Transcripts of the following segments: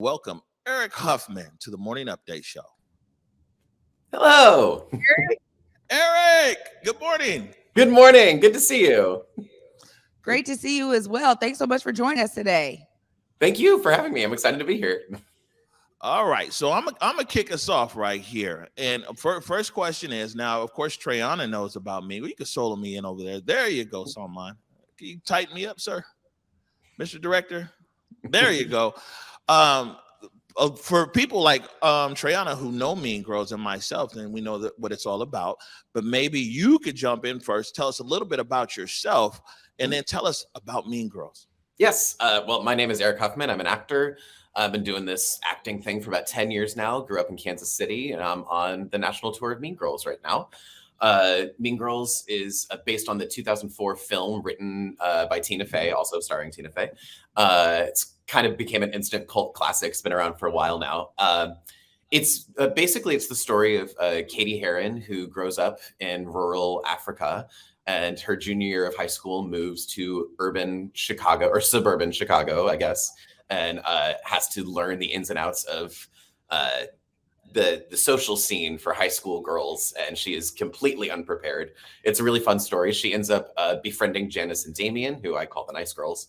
Welcome Eric Huffman to the Morning Update Show. Hello. Eric, good morning. Good morning. Good to see you. Great to see you as well. Thanks so much for joining us today. Thank you for having me. I'm excited to be here. All right, so I'm gonna kick us off right here. And first question is, now, of course, Treyana knows about me. Well, you can solo me in over there. There you go, Salman. Can you tighten me up, sir? Mr. Director? There you go. For people like Treyana who know Mean Girls and myself, then we know what it's all about. But maybe you could jump in first, tell us a little bit about yourself, and then tell us about Mean Girls. Yes. Well, my name is Eric Huffman. I'm an actor. I've been doing this acting thing for about 10 years now. Grew up in Kansas City, and I'm on the national tour of Mean Girls right now. Mean Girls is based on the 2004 film written by Tina Fey, also starring Tina Fey. It's kind of became an instant cult classic. It's been around for a while now. It's basically the story of Katie Heron, who grows up in rural Africa, and her junior year of high school moves to urban Chicago, or suburban Chicago, I guess, and has to learn the ins and outs of the social scene for high school girls, and she is completely unprepared. It's a really fun story. She ends up befriending Janice and Damien, who I call the nice girls,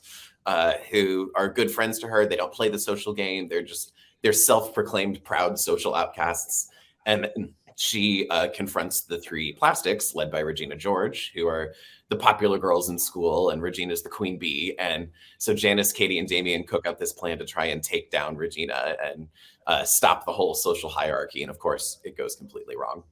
who are good friends to her. They don't play the social game. They're self-proclaimed proud social outcasts. And she confronts the three plastics led by Regina George, who are the popular girls in school, and Regina's the queen bee. And so Janice, Katie, and Damien cook up this plan to try and take down Regina and stop the whole social hierarchy. And of course, it goes completely wrong.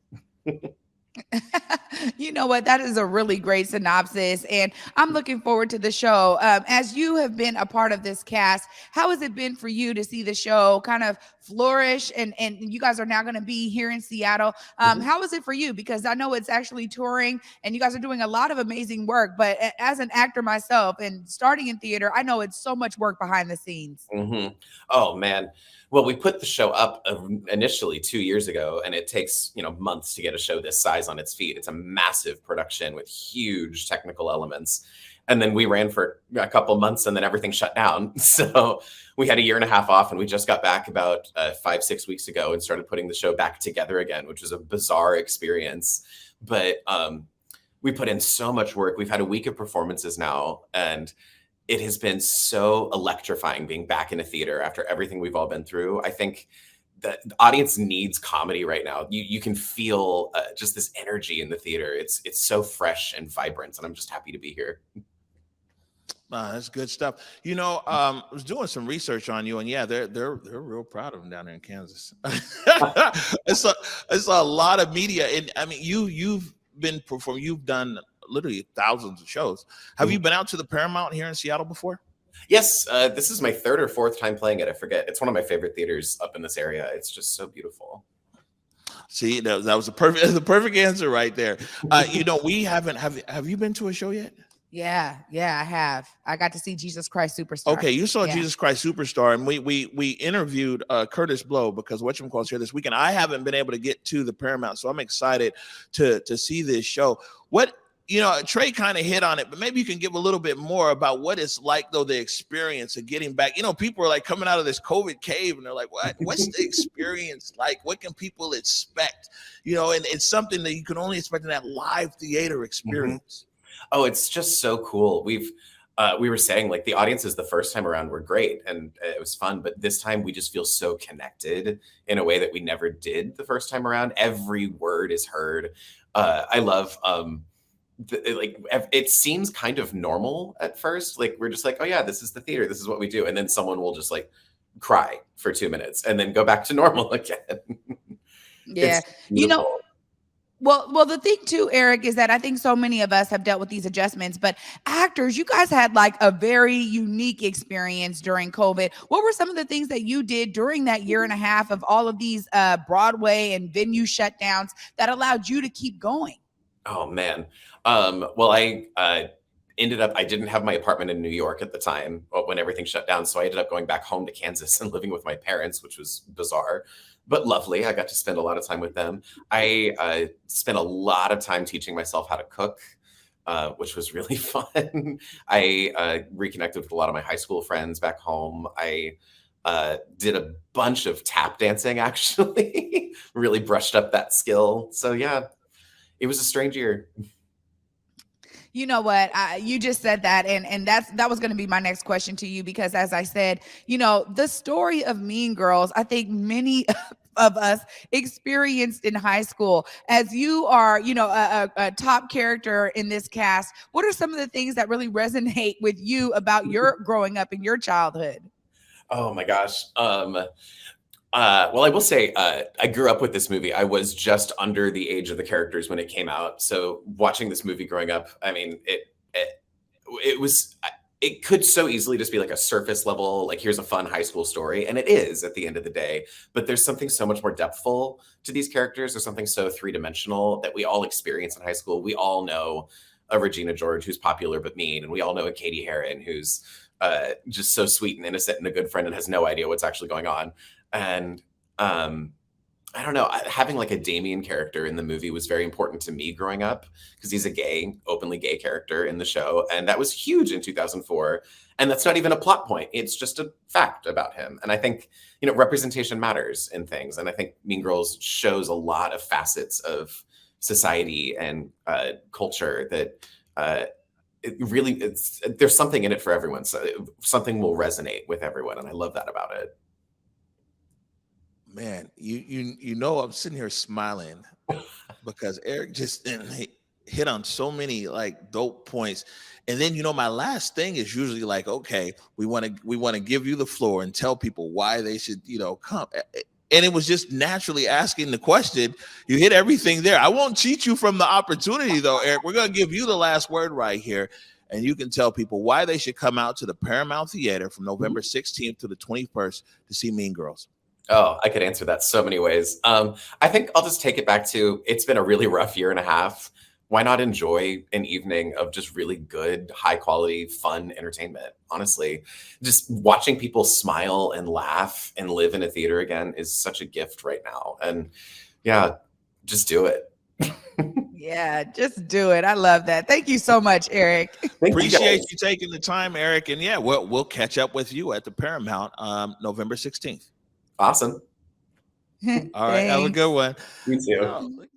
You know what? That is a really great synopsis, and I'm looking forward to the show. As you have been a part of this cast, how has it been for you to see the show kind of flourish? And you guys are now going to be here in Seattle. How is it for you? Because I know it's actually touring, and you guys are doing a lot of amazing work. But as an actor myself and starting in theater, I know it's so much work behind the scenes. Oh, man. Well, we put the show up initially 2 years ago, and it takes, months to get a show this size on its feet. It's a massive production with huge technical elements. And then we ran for a couple months, and then everything shut down. So we had a year and a half off, and we just got back about 5-6 weeks ago and started putting the show back together again, which was a bizarre experience. But we put in so much work. We've had a week of performances now, and it has been so electrifying being back in a theater after everything we've all been through. I think the audience needs comedy right now. You can feel just this energy in the theater. It's so fresh and vibrant, and I'm just happy to be here. That's good stuff. I was doing some research on you, and yeah, they're real proud of them down there in Kansas. It's a lot of media, and I mean, you've been performing. You've done literally thousands of shows. Have you been out to the Paramount here in Seattle before? Yes, this is my third or fourth time playing it. I forget. It's one of my favorite theaters up in this area. It's just so beautiful. See, that was the perfect answer right there. We haven't. Have you been to a show yet? Yeah, I have. I got to see Jesus Christ Superstar. Okay, you saw Jesus Christ Superstar, and we interviewed Curtis Blow, because whatchamacallit's here this weekend. I haven't been able to get to the Paramount, so I'm excited to see this show. Trey kind of hit on it, but maybe you can give a little bit more about what it's like, though, the experience of getting back. People are like coming out of this COVID cave, and they're like, what's the experience like? What can people expect? And it's something that you can only expect in that live theater experience. Oh, it's just so cool. We were saying, like, the audiences the first time around were great, and it was fun, but this time we just feel so connected in a way that we never did the first time around. Every word is heard. I love it seems kind of normal at first. Like, we're just like, oh yeah, this is the theater, this is what we do, and then someone will just like cry for 2 minutes and then go back to normal again. Yeah. Well, the thing too, Eric, is that I think so many of us have dealt with these adjustments, but actors, you guys had like a very unique experience during COVID. What were some of the things that you did during that year and a half of all of these Broadway and venue shutdowns that allowed you to keep going? Oh man. Well, I didn't have my apartment in New York at the time when everything shut down. So I ended up going back home to Kansas and living with my parents, which was bizarre, but lovely. I got to spend a lot of time with them. I spent a lot of time teaching myself how to cook, which was really fun. I reconnected with a lot of my high school friends back home. I did a bunch of tap dancing, actually. Really brushed up that skill. So yeah, it was a strange year. You know what? You just said that, and that was going to be my next question to you, because as I said, the story of Mean Girls, I think many of us experienced in high school. As you are, a top character in this cast, what are some of the things that really resonate with you about your growing up in your childhood? Oh my gosh. Well, I will say, I grew up with this movie. I was just under the age of the characters when it came out. So watching this movie growing up, I mean, it could so easily just be like a surface level, like here's a fun high school story. And it is at the end of the day, but there's something so much more depthful to these characters. There's something so three-dimensional that we all experience in high school. We all know a Regina George who's popular but mean. And we all know a Katie Heron who's just so sweet and innocent and a good friend and has no idea what's actually going on. And I don't know, having like a Damien character in the movie was very important to me growing up, because he's a openly gay character in the show. And that was huge in 2004. And that's not even a plot point. It's just a fact about him. And I think, representation matters in things. And I think Mean Girls shows a lot of facets of society and culture that there's something in it for everyone. So something will resonate with everyone. And I love that about it. Man, I'm sitting here smiling because Eric just hit on so many like dope points. And then my last thing is usually like, okay, we want to give you the floor and tell people why they should come. And it was just naturally asking the question. You hit everything there. I won't cheat you from the opportunity though, Eric. We're gonna give you the last word right here, and you can tell people why they should come out to the Paramount Theater from November 16th to the 21st to see Mean Girls. Oh, I could answer that so many ways. I think I'll just take it back to, it's been a really rough year and a half. Why not enjoy an evening of just really good, high quality, fun entertainment? Honestly, just watching people smile and laugh and live in a theater again is such a gift right now. And yeah, just do it. Yeah, just do it. I love that. Thank you so much, Eric. Appreciate you taking the time, Eric. And yeah, we'll catch up with you at the Paramount November 16th. Awesome. All right. Have a good one. You too.